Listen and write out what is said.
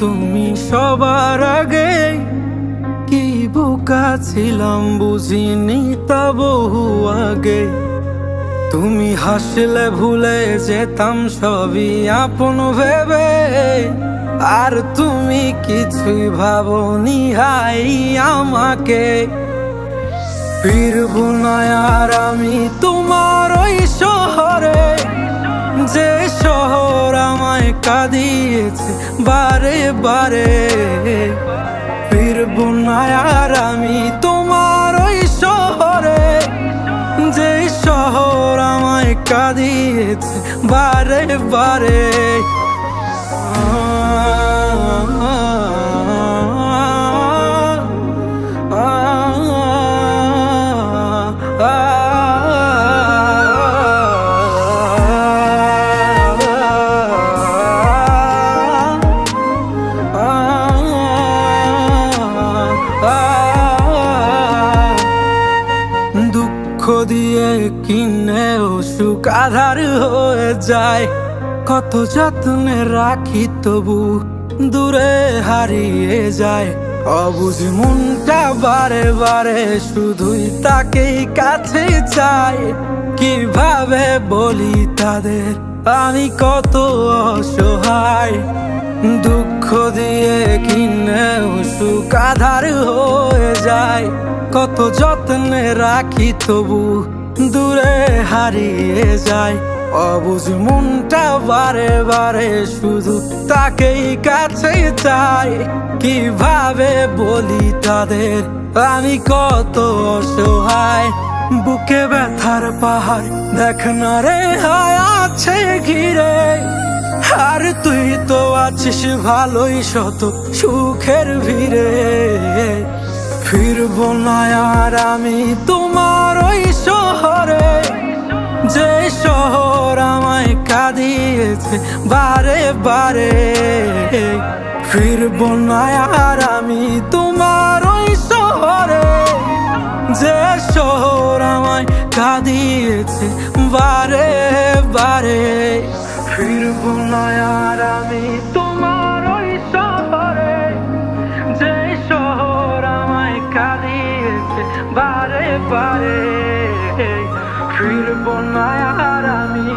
তুমি সবার আগে। কি বোকা ছিলাম বুঝিনি তা বহু আগে। তুমি হাসলে ভুলে যেতাম সবই আপন ভেবে, আর তুমি কিছুই ভাবনি হাই আমাকে। ফিরবো না আর আমি তোমার ওই শহরে, যে শহর আমায় কাঁদিয়েছে বারে বারে। ফিরবো না আর আমি তোমার ওই শহরে, যে শহর আমায় কাঁদিয়েছে বারে বারে। দুঃখ দিয়ে কিনেও সুখ আধার হয়ে যায়। কত যত্নে রাখি তবু দূরে হারিয়ে যায়। অবুঝ মনটা বারে বারে শুধুই তাকেই কাছে চায়। কিভাবে বলি তাদের আমি কত অসহায়। দুঃখ দিয়ে কিনেও সুখ আধার হয়ে যায়। কত যত্নে রাখি তবু দূরে হারিয়ে যায়। অবুঝ মনটা বারে বারে শুধু তাকেই কাছে চায়। কিভাবে বলি তাদের আমি কত অসহায়। বুকে ব্যথার পাহাড় দেখ না রে হায় আছে ঘিরে, আর তুই তো আছিস ভালোই শত সুখের ভিড়ে। ফিরবো না আর আমি তোমার ওই শহরে, যে শহর আমায় কাঁদিয়েছে বারে বারে। ফিরবো না আর আমি তোমার ওই শহরে, যে শহর আমায় কাঁদিয়েছে বারে বারে। ফিরবো না আর আমি তোমার ওই শহরে, যে শহর আমায় কাঁদিয়েছে বারে বারে। ফিরবো না আর আমি